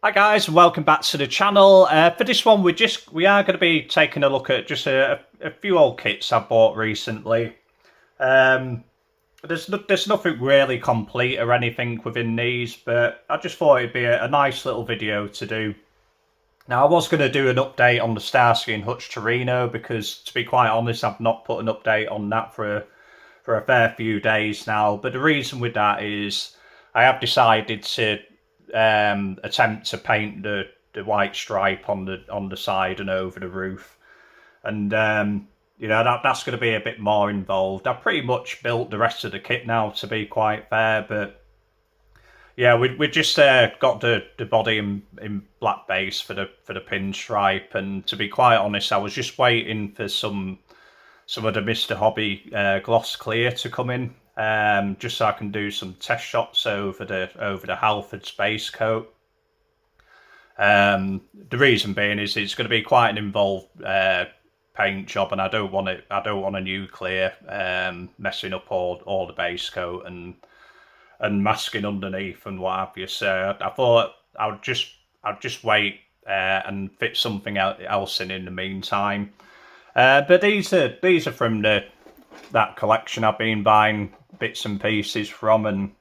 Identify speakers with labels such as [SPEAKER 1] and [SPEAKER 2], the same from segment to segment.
[SPEAKER 1] Hi guys, and welcome back to the channel. For this one, we are going to be taking a look at just a few old kits I bought recently. There's nothing really complete or anything within these, but I just thought it'd be a nice little video to do. Now, I was going to do an update on the Starsky and Hutch Torino because, to be quite honest, I've not put an update on that for a fair few days now. But the reason with that is I have decided to attempt to paint the white stripe on the side and over the roof, and that's going to be a bit more involved. I've pretty much built the rest of the kit now, to be quite fair, but yeah, we just got the body in black base for the pinstripe, and to be quite honest, I was just waiting for some of the Mr. Hobby gloss clear to come in, just so I can do some test shots over the Halford's base coat. The reason being is it's going to be quite an involved paint job, and I don't want a new clear messing up all the base coat and masking underneath and what have you. So I thought I'd just wait and fit something else in the meantime. But these are from that collection I've been buying bits and pieces from, and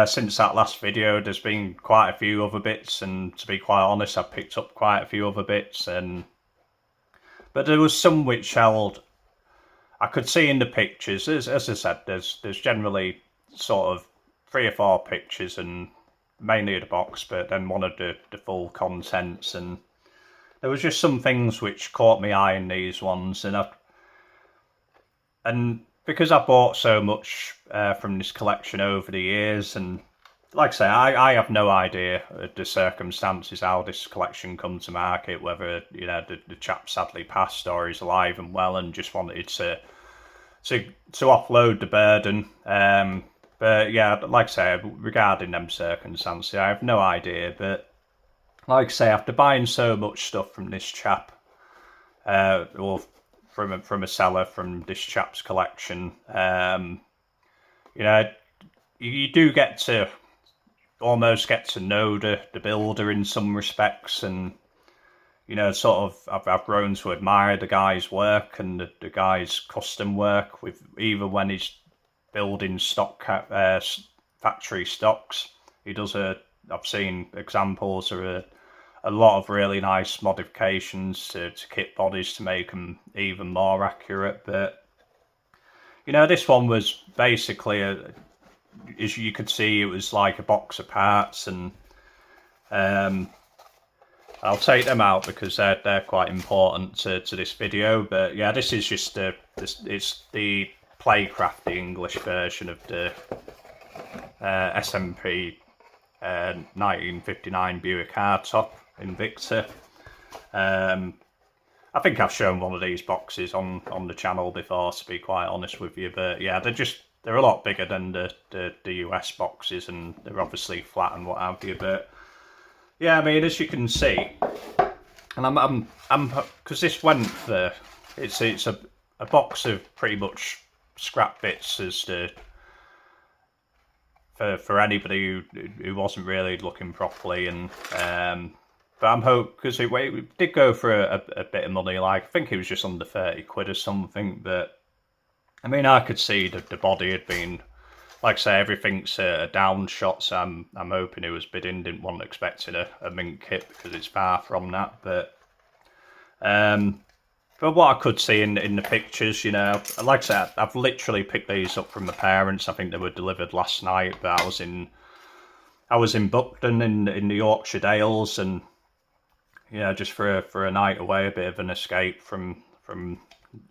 [SPEAKER 1] since that last video there's been quite a few other bits, and to be quite honest, I've picked up quite a few other bits, but there was some which I could see in the pictures. As I said, there's generally sort of 3 or 4 pictures, and mainly of the box, but then one of the full contents, and there was just some things which caught my eye in these ones, and because I bought so much from this collection over the years, and like I say, I have no idea the circumstances how this collection come to market, whether the chap sadly passed or he's alive and well and just wanted to offload the burden. But yeah, like I say, regarding them circumstances, I have no idea. But like I say, after buying so much stuff from this chap, or from a seller from this chap's collection, you do get to almost get to know the builder in some respects, and sort of I've grown to admire the guy's work and the guy's custom work, with either when he's building factory stocks. He does I've seen examples of a lot of really nice modifications to kit bodies to make them even more accurate. But this one was basically as you could see, it was like a box of parts, and I'll take them out because they're quite important to this video. But yeah, this is just it's the Playcraft, the English version of the SMP 1959 Buick hardtop Invicta. I think I've shown one of these boxes on the channel before, to be quite honest with you. But yeah, they're a lot bigger than the US boxes, and they're obviously flat and what have you. But yeah, I mean, as you can see, and I'm because this went for it's a box of pretty much scrap bits as for anybody who wasn't really looking properly, and but I'm hoping, because it did go for a bit of money, like I think it was just under 30 quid or something. But I mean, I could see that the body had been, like I say, everything's a down shot, so I'm hoping it was bidding. Didn't want expecting a mint kit because it's far from that. But what I could see in the pictures, like I said, I've literally picked these up from my parents. I think they were delivered last night, but I was in Buckden in the Yorkshire Dales, and just for a night away, a bit of an escape from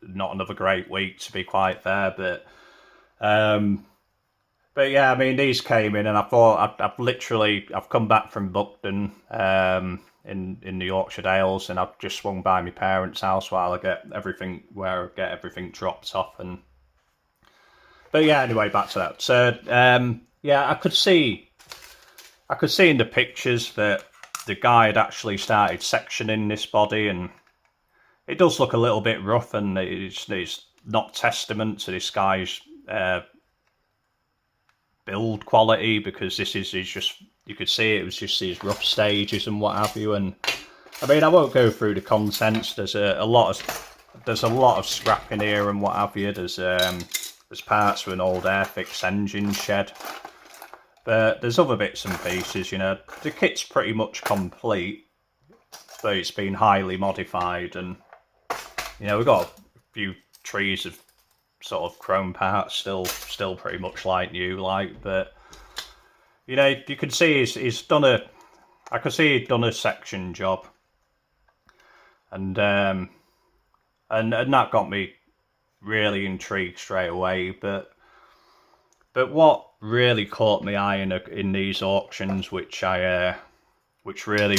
[SPEAKER 1] not another great week, to be quite fair. But yeah, I mean, these came in, and I thought I've come back from Buckden in the Yorkshire Dales, and I've just swung by my parents' house while I get everything dropped off. But yeah, anyway, back to that. So yeah, I could see in the pictures that the guy had actually started sectioning this body, and it does look a little bit rough, and it's not testament to this guy's build quality, because this is just, you could see it was just these rough stages and what have you. And I mean, I won't go through the contents. There's a lot of scrap in here and what have you. There's parts of an old Airfix engine shed, but there's other bits and pieces. You know, the kit's pretty much complete, but it's been highly modified. And you know, we've got a few trees of sort of chrome parts still pretty much like new, like. But you know, you can see he's done a, I could see he'd done a section job, and that got me really intrigued straight away. But what really caught my eye in these auctions, which really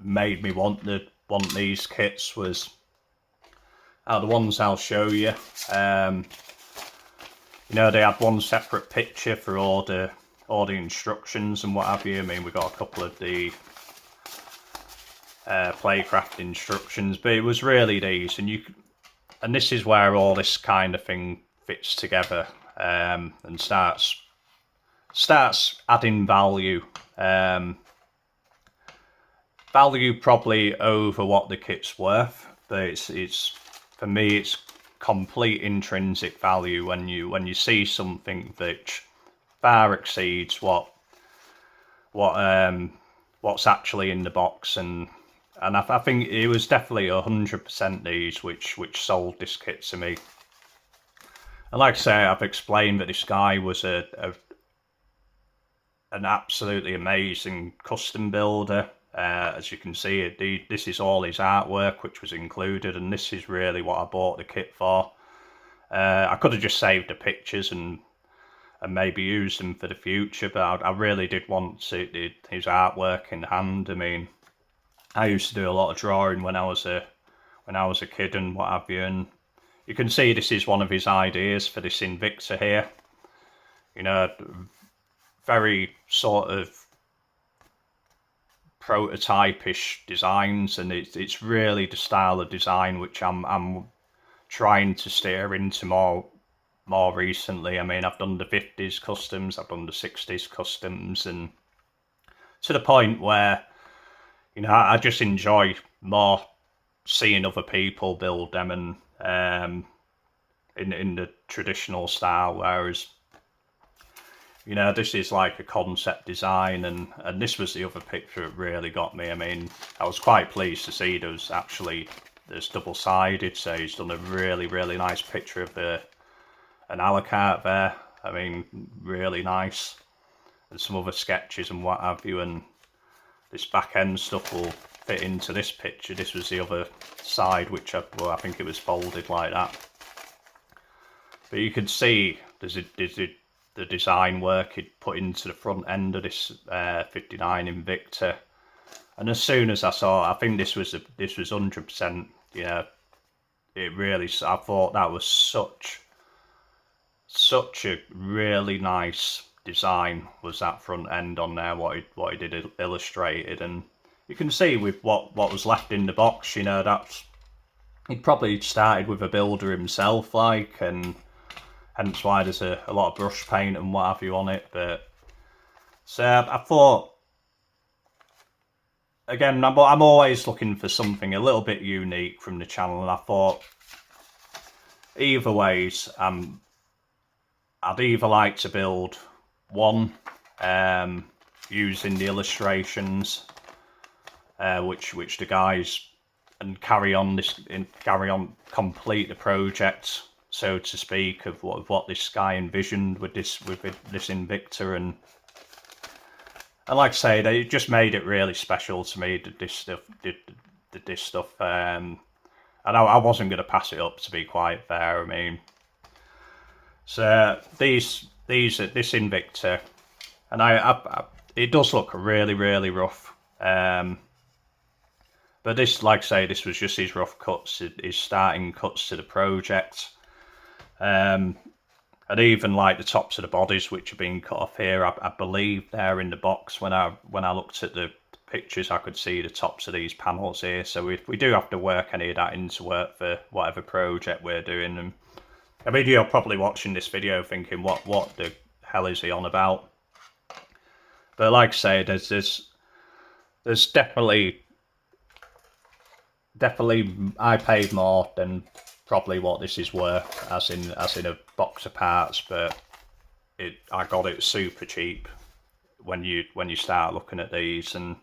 [SPEAKER 1] made me want these kits, was the ones I'll show you. You know, they had one separate picture for all the instructions and what have you. I mean, we got a couple of the playcraft instructions, but it was really these, and this is where all this kind of thing fits together, and starts adding value. Value probably over what the kit's worth, but it's for me, it's complete intrinsic value when you see something that far exceeds what's actually in the box. And I think it was definitely 100% these which sold this kit to me. And like I say, I've explained that this guy was an absolutely amazing custom builder. As you can see, this is all his artwork which was included, and this is really what I bought the kit for. I could have just saved the pictures and maybe used them for the future, but I really did want his artwork in hand. I mean, I used to do a lot of drawing when I was a kid and what have you, and you can see this is one of his ideas for this Invicta here. You know, very sort of prototypish designs, and it's really the style of design which I'm trying to steer into more recently. I mean, I've done the 50s customs, I've done the 60s customs, and to the point where, you know, I just enjoy more seeing other people build them, and in the traditional style, whereas, you know, this is like a concept design, and this was the other picture that really got me. I mean, I was quite pleased to see there's double-sided, so he's done a really, really nice picture of an Alucard there. I mean, really nice. And some other sketches and what have you, and this back end stuff will fit into this picture. This was the other side, which I think it was folded like that. But you can see there's the design work he'd put into the front end of this 59 Invicta. And as soon as I saw, I think this was 100%. You know, it really, I thought that was such a really nice design, was that front end on there, what he did illustrated. And you can see with what was left in the box, you know, that's, he'd probably started with a builder himself, like, and hence why there's a lot of brush paint and what have you on it. But so I thought, again, I'm always looking for something a little bit unique from the channel, and I thought, either ways, I'd either like to build one using the illustrations, which the guys, and carry on complete the project, so to speak, of what this guy envisioned with this Invicta. And like I say, they just made it really special to me, this stuff, and I wasn't going to pass it up, to be quite fair. I mean, so this Invicta, and it does look really, really rough, but this, like I say, this was just his rough cuts, his starting cuts to the project. And even like the tops of the bodies which are being cut off here, I believe they're in the box. When I looked at the pictures, I could see the tops of these panels here. So we do have to work any of that into work for whatever project we're doing. And I mean, you're probably watching this video thinking, what the hell is he on about? But like I say, there's definitely I paid more than probably what this is worth, as in a box of parts, but I got it super cheap when you start looking at these. And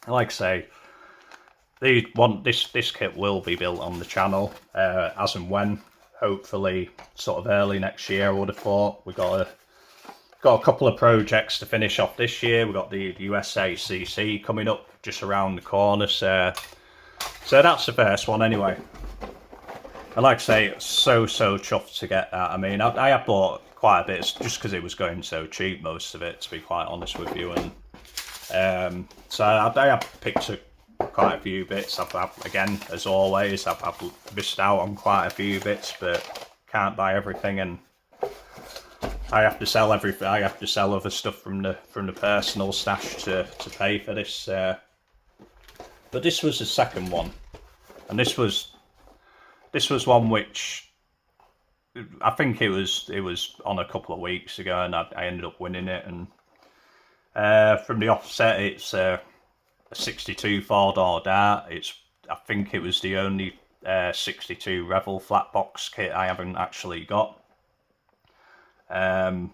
[SPEAKER 1] like I say, this kit will be built on the channel as and when, hopefully sort of early next year. I would have thought. We got a couple of projects to finish off this year. We've got the USACC coming up just around the corner, so that's the first one anyway. And like I say, so chuffed to get that. I mean, I have bought quite a bit just because it was going so cheap, most of it, to be quite honest with you. And so I have picked up quite a few bits. Again, as always, I've missed out on quite a few bits, but can't buy everything, and I have to sell everything. I have to sell other stuff from the personal stash to pay for this. But this was the second one, and this was one which I think it was on a couple of weeks ago, and I ended up winning it. And from the offset, it's a 62 4-door dart. I think it was the only 62 Revel flat box kit I haven't actually got. And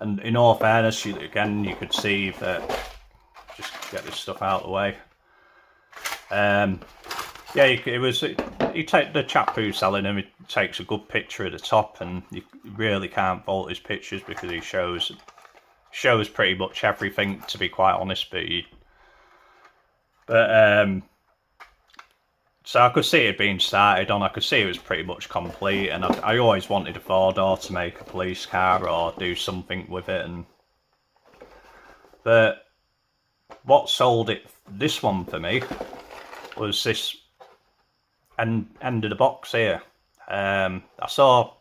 [SPEAKER 1] in all fairness, you could see that. Just get this stuff out of the way. Yeah, you take the chap who's selling him. He takes a good picture at the top, and you really can't fault his pictures because he shows pretty much everything, to be quite honest. So I could see it being started on. I could see it was pretty much complete, and I always wanted a 4-door to make a police car or do something with it. But what sold this one for me was this end of the box here. I saw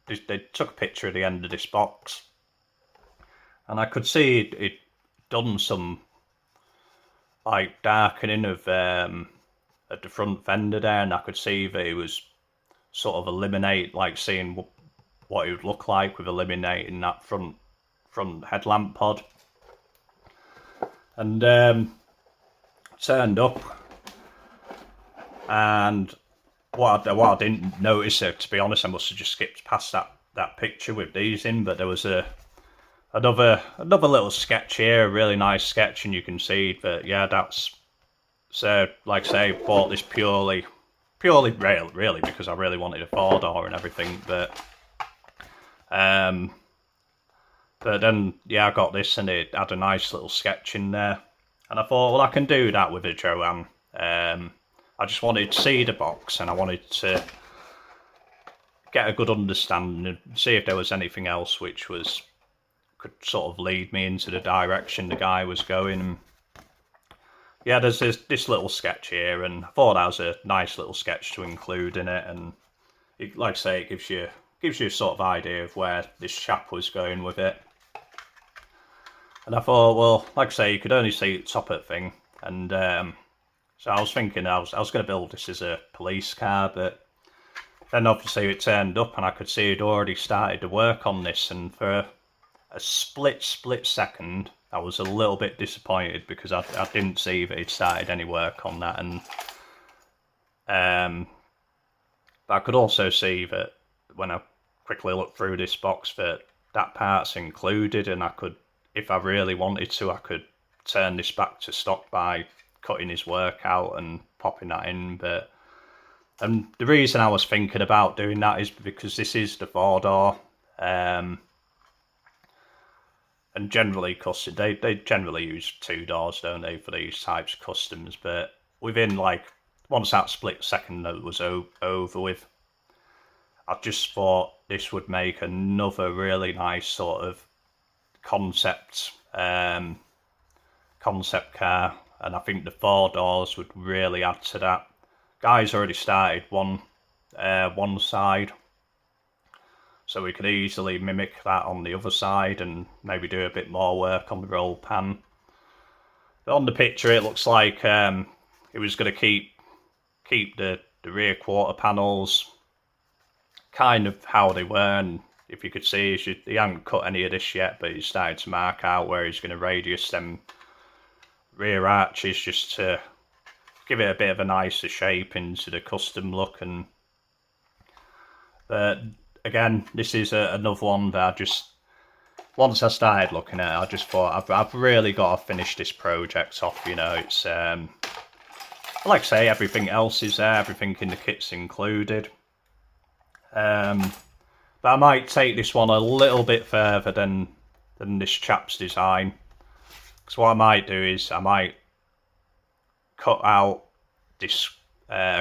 [SPEAKER 1] they took a picture of the end of this box, and I could see it done some like darkening of at the front fender there, and I could see that it was sort of seeing what it would look like with eliminating that front headlamp pod. And turned up, and what I didn't notice, to be honest, I must have just skipped past that picture with these in, but there was another little sketch here, a really nice sketch, and you can see that, yeah, that's, so like I say, bought this purely really because I really wanted a 4-door and everything, but then, yeah, I got this, and it had a nice little sketch in there. And I thought, well, I can do that with a Joanne. I just wanted to see the box, and I wanted to get a good understanding and see if there was anything else which could sort of lead me into the direction the guy was going. Yeah, there's this little sketch here, and I thought that was a nice little sketch to include in it. And like I say, it gives you a sort of idea of where this chap was going with it. And I thought, well, like I say, you could only see the top of the thing, and so I was thinking I was going to build this as a police car, but then obviously it turned up, and I could see he'd already started to work on this, and for a split second, I was a little bit disappointed because I didn't see that he'd started any work on that, and but I could also see that when I quickly looked through this box that part's included, and I could, if I really wanted to, I could turn this back to stock by cutting his work out and popping that in. But the reason I was thinking about doing that is because this is the 4-door, and generally custom, they generally use 2 doors, don't they, for these types of customs. But within, like, once that split second that was over with, I just thought this would make another really nice sort of concept car, and I think the 4 doors would really add to that. Guys already started one side, so we could easily mimic that on the other side and maybe do a bit more work on the roll pan. But on the picture, it looks like it was going to keep the rear quarter panels kind of how they were, and if you could see, he hasn't cut any of this yet, but he's starting to mark out where he's going to radius them rear arches just to give it a bit of a nicer shape into the custom look. And again, this is another one that I just, once I started looking at it, I just thought I've really got to finish this project off. You know, it's like I say, everything else is there, everything in the kit's included. But I might take this one a little bit further than this chap's design. Because what I might do is I might cut out this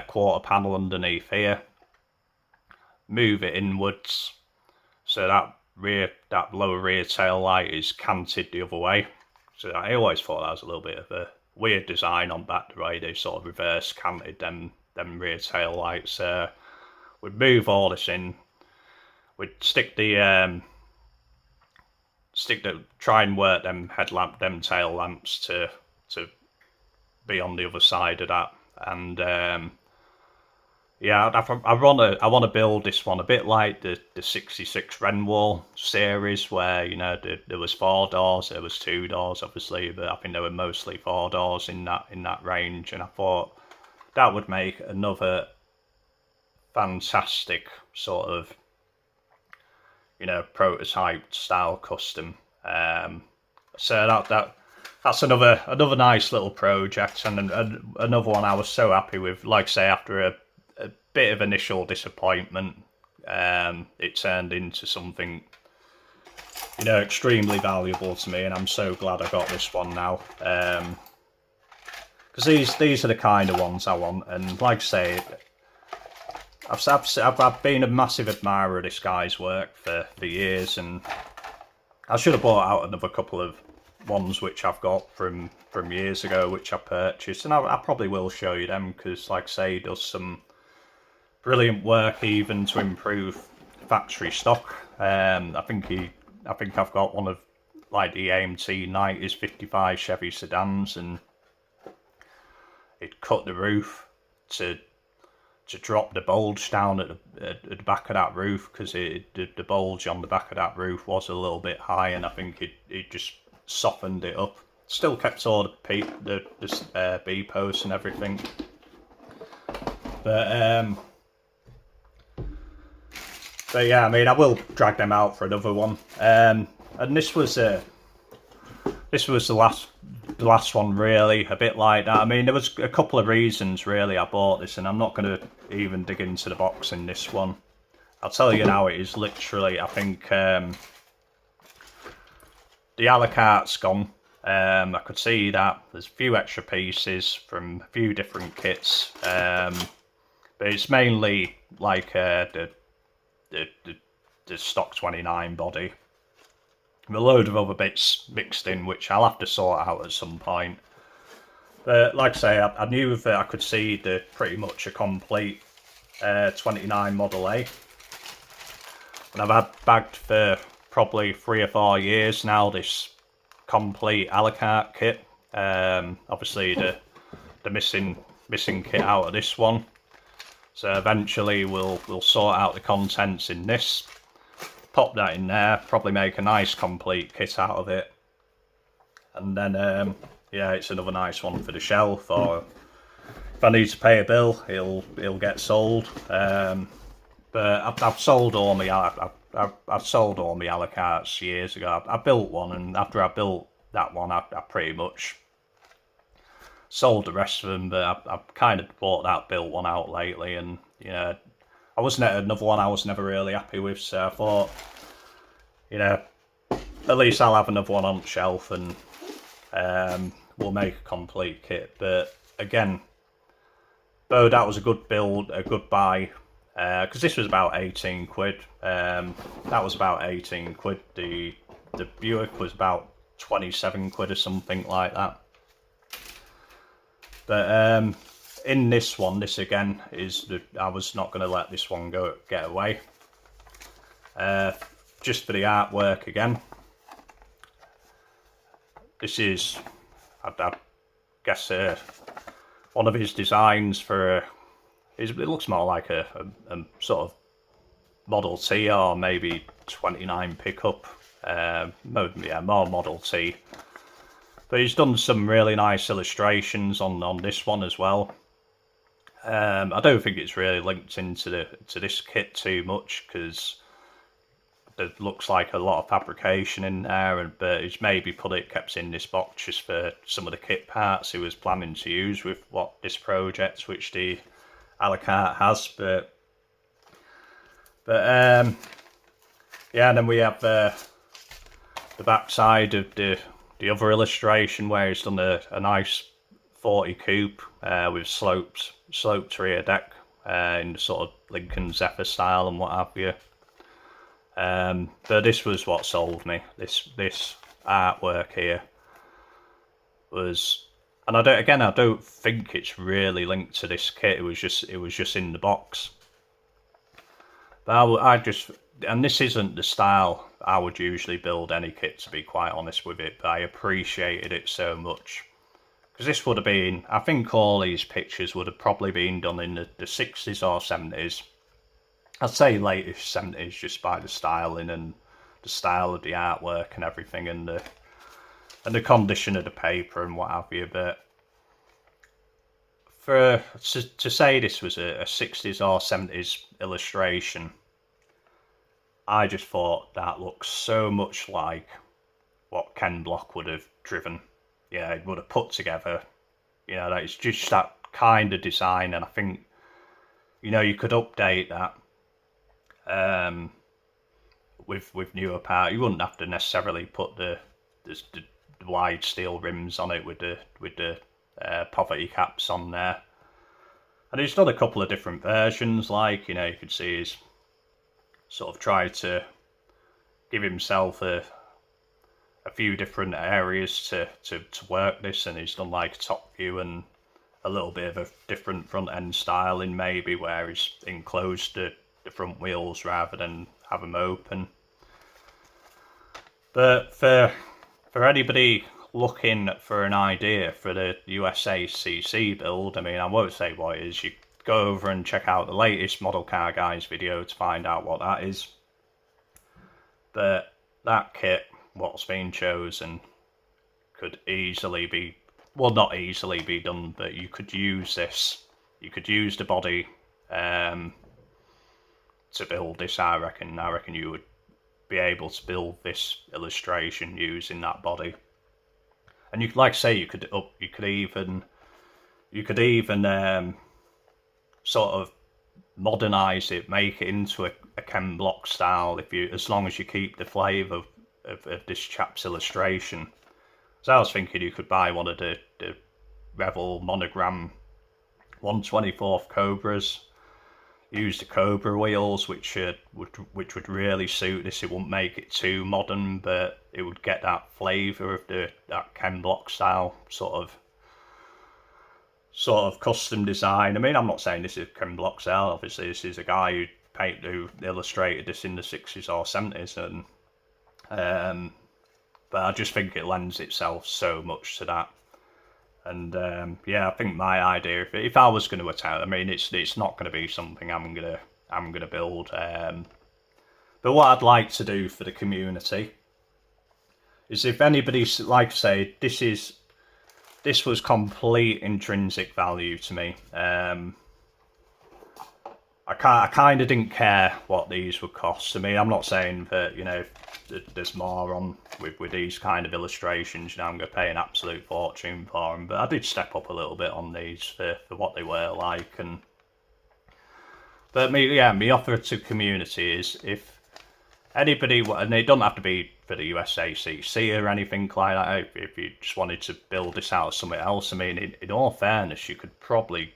[SPEAKER 1] quarter panel underneath here, move it inwards, so that lower rear tail light is canted the other way. So I always thought that was a little bit of a weird design on that, the way they sort of reverse canted them rear tail lights. We'd move all this in. We'd try and work them tail lamps to be on the other side of that. And yeah, I want to build this one a bit like the 66 Renwall series, where, you know, there was 4 doors, there was 2 doors obviously, but I think there were mostly 4 doors in that range. And I thought that would make another fantastic sort of, you know, prototype style custom. So that's another nice little project, and another one I was so happy with. Like I say, after a bit of initial disappointment, it turned into something, you know, extremely valuable to me, and I'm so glad I got this one now. Because these are the kind of ones I want, and like I say, I've been a massive admirer of this guy's work for years, and I should have bought out another couple of ones which I've got from years ago, which I purchased, and I probably will show you them, because like I say, he does some brilliant work even to improve factory stock. I think I've got one of like the AMT 90s 55 Chevy sedans, and it cut the roof to drop the bulge down at the back of that roof, because the bulge on the back of that roof was a little bit high, and I think it just softened it up. Still kept all the B posts and everything, but yeah, I mean, I will drag them out for another one. And this was the last one, really, a bit like that. I mean, there was a couple of reasons really I bought this, and I'm not going to even dig into the box in this one. I'll tell you now, it is literally, I think, the a la carte's gone. I could see that there's a few extra pieces from a few different kits, but it's mainly like the stock 29 body, with a load of other bits mixed in, which I'll have to sort out at some point. But like I say, I knew that I could see pretty much a complete 29 Model A, and I've had bagged for probably 3 or 4 years now this complete a la carte kit. Obviously the missing kit out of this one, so eventually we'll sort out the contents in this, pop that in there, probably make a nice complete kit out of it, and then yeah, it's another nice one for the shelf, or if I need to pay a bill, it'll get sold. But I've sold all my I've sold all my a la cartes years ago. I built one, and after I built that one, I pretty much sold the rest of them. But I've kind of bought that built one out lately, and you know, I wasn't another one I was never really happy with. So I thought, you know, at least I'll have another one on the shelf, and we'll make a complete kit. But again, though, that was a good build, a good buy, because this was about 18 quid. That was about 18 quid. The Buick was about 27 quid or something like that. But in this one, this again is I was not going to let this one get away. Just for the artwork again. This is, I guess, one of his designs for. It looks more like a sort of Model T or maybe 29 pickup. More Model T. But he's done some really nice illustrations on this one as well. I don't think it's really linked into this kit too much, because there looks like a lot of fabrication in there, but he's maybe kept in this box just for some of the kit parts he was planning to use with this project, which the a la carte has. But yeah, and then we have the back side of the other illustration where he's done a nice 40 coupe with sloped rear deck in the sort of Lincoln Zephyr style and what have you. But this was what sold me. This artwork here was, and I don't think it's really linked to this kit. It was just in the box. But and this isn't the style I would usually build any kit, to be quite honest with it, but I appreciated it so much. Because this would have been, I think all these pictures would have probably been done in the 60s or 70s. I'd say late 70s, just by the styling and the style of the artwork and everything, and the condition of the paper and what have you. But to say this was a 60s or 70s illustration, I just thought that looks so much like what Ken Block would have driven. Yeah, it would have put together. You know, that it's just that kind of design, and I think, you know, you could update that with newer parts. You wouldn't have to necessarily put the wide steel rims on it with the poverty caps on there. And he's done a couple of different versions, like, you know, you could see he's sort of tried to give himself a few different areas to work this, and he's done like top view and a little bit of a different front end styling, maybe, where he's enclosed the front wheels rather than have them open. But for anybody looking for an idea for the USACC build, I mean, I won't say what it is. You go over and check out the latest Model Car Guys video to find out what that is. But that kit, what's been chosen, could easily be, well, not easily be done, but you could use this. You could use the body to build this. I reckon you would be able to build this illustration using that body. And you, like I say, you could even sort of modernize it, make it into a Ken Block style, as long as you keep the flavour of this chap's illustration. So I was thinking you could buy one of the Revel monogram 1/24 Cobras, use the Cobra wheels, which would really suit this. It wouldn't make it too modern, but it would get that flavour of that Ken Block style sort of custom design. I mean, I'm not saying this is Ken Block style. Obviously, this is a guy who illustrated this in the 60s or 70s, and but I just think it lends itself so much to that. And yeah, I think my idea, if I was going to attempt, I mean, it's not going to be something I'm gonna build. But what I'd like to do for the community is, if anybody, like I say, this was complete intrinsic value to me. I kind of didn't care what these would cost. I mean, I'm not saying that, you know, there's more on with these kind of illustrations, you know, I'm going to pay an absolute fortune for them, but I did step up a little bit on these for what they were like. But my offer to the community is, if anybody, and they don't have to be for the USACC or anything like that, if you just wanted to build this out of something else, I mean, in all fairness, you could probably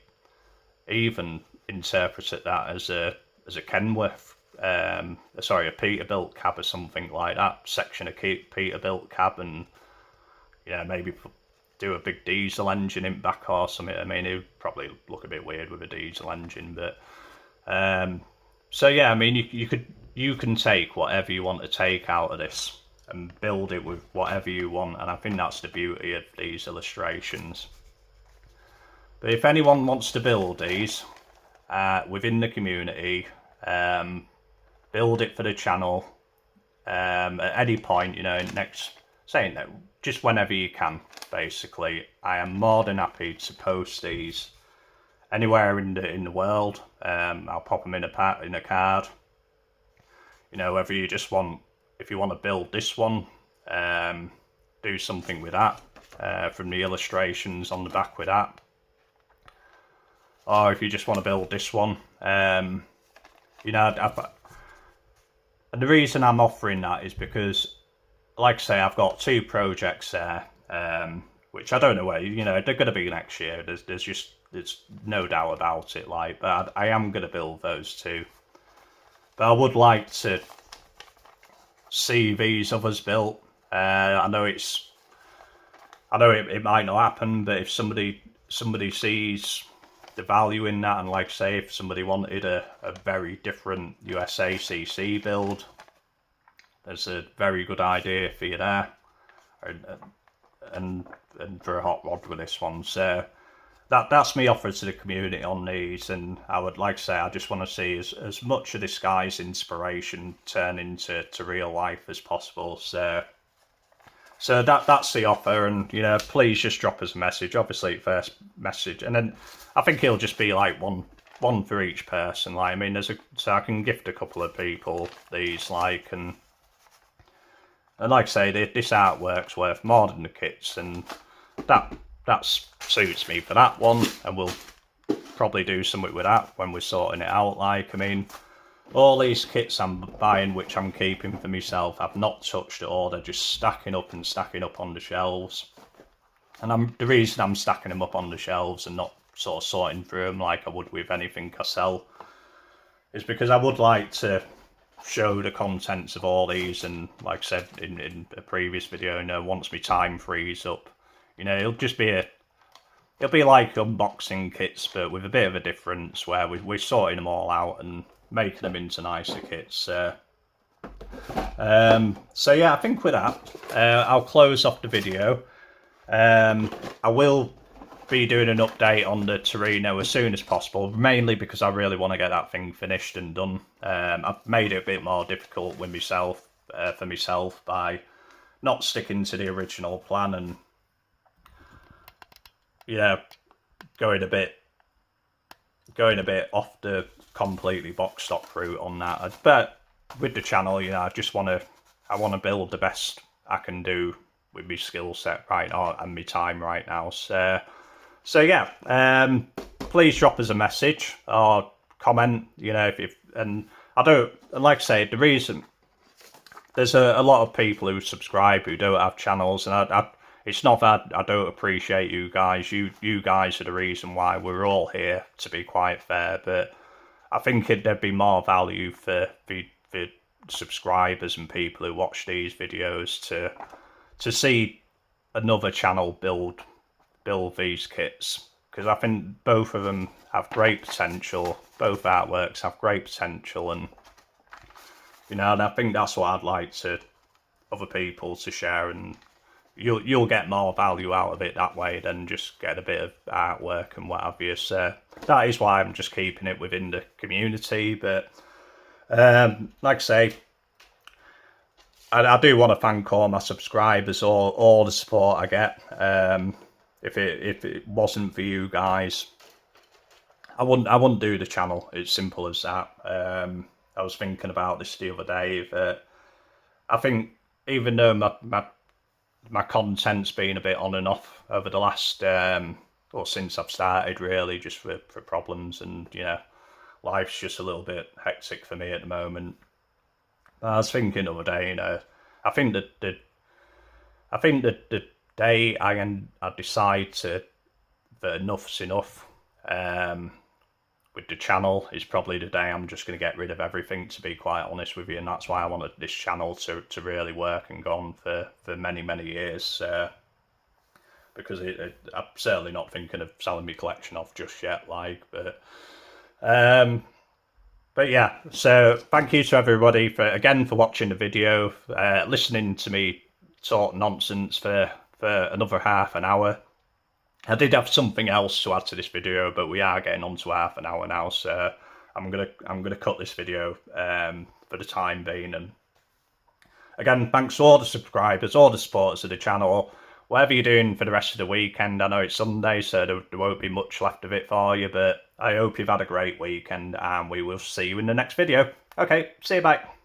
[SPEAKER 1] even interpret that as a Kenworth, a Peterbilt cab or something like that, section of Peterbilt cab, and, you know, maybe do a big diesel engine in back or something. I mean, it would probably look a bit weird with a diesel engine, but so yeah, I mean, you can take whatever you want to take out of this and build it with whatever you want, and I think that's the beauty of these illustrations. But if anyone wants to build these within the community, build it for the channel at any point, you know, saying that just whenever you can, basically. I am more than happy to post these anywhere in the world. I'll pop them in a card. You know, whether you just want, if you want to build this one, do something with that, from the illustrations on the back with that. Or if you just want to build this one, you know, and the reason I'm offering that is because, like I say, I've got 2 projects there, which I don't know where, you know, they're going to be next year. There's no doubt about it. Like, but I am going to build those 2. But I would like to see these others built. I know it might not happen, but if somebody sees the value in that, and like I say, if somebody wanted a very different USACC build, there's a very good idea for you there, and for a hot rod with this one. So that's me offer to the community on these, and I would, like to say, I just want to see as much of this guy's inspiration turn into real life as possible. So that's the offer, and you know, please just drop us a message. Obviously, first message, and then I think it'll just be like one for each person. Like, I mean, so I can gift a couple of people these, like, and like I say, this artwork's worth more than the kits, and that suits me for that one, and we'll probably do something with that when we're sorting it out. Like, I mean, all these kits I'm buying, which I'm keeping for myself, I've not touched at all. They're just stacking up on the shelves. And the reason I'm stacking them up on the shelves and not sort of sorting through them like I would with anything I sell is because I would like to show the contents of all these. And like I said in a previous video, you know, once my time frees up, you know, it'll be like unboxing kits, but with a bit of a difference where we're sorting them all out and making them into nicer kits. So yeah, I think with that, I'll close off the video. I will be doing an update on the Torino as soon as possible, mainly because I really want to get that thing finished and done. I've made it a bit more difficult with myself, for myself, by not sticking to the original plan and, you know, going a bit off the completely box stock route on that. But with the channel, you know, I want to build the best I can do with my skill set right now and my time right now. So yeah, please drop us a message or comment, you know, and like I say, the reason there's a lot of people who subscribe who don't have channels, and it's not that I don't appreciate you guys. You guys are the reason why we're all here, to be quite fair. But I think there'd be more value for subscribers and people who watch these videos to see another channel build these kits, because I think both of them have great potential. Both artworks have great potential, and you know, and I think that's what I'd like to other people to share, and you'll get more value out of it that way than just get a bit of artwork and what have you. So that is why I'm just keeping it within the community. But like I say, I do want to thank all my subscribers, all the support I get. If it wasn't for you guys, I wouldn't do the channel. It's simple as that. I was thinking about this the other day, that I think even though my content's been a bit on and off over the last, or since I've started, really, just for problems, and you know, life's just a little bit hectic for me at the moment. I was thinking the other day, you know, I think that the day I decide that enough's enough with the channel is probably the day I'm just going to get rid of everything, to be quite honest with you. And that's why I wanted this channel to really work and go on for many years, because I'm certainly not thinking of selling my collection off just yet, like. But yeah, so thank you to everybody for watching the video, listening to me talk nonsense for another half an hour. I did have something else to add to this video, but we are getting on to half an hour now, so I'm gonna cut this video for the time being. And again, thanks to all the subscribers, all the supporters of the channel. Whatever you're doing for the rest of the weekend, I know it's Sunday, so there won't be much left of it for you, but I hope you've had a great weekend, and we will see you in the next video. Okay, see you, bye.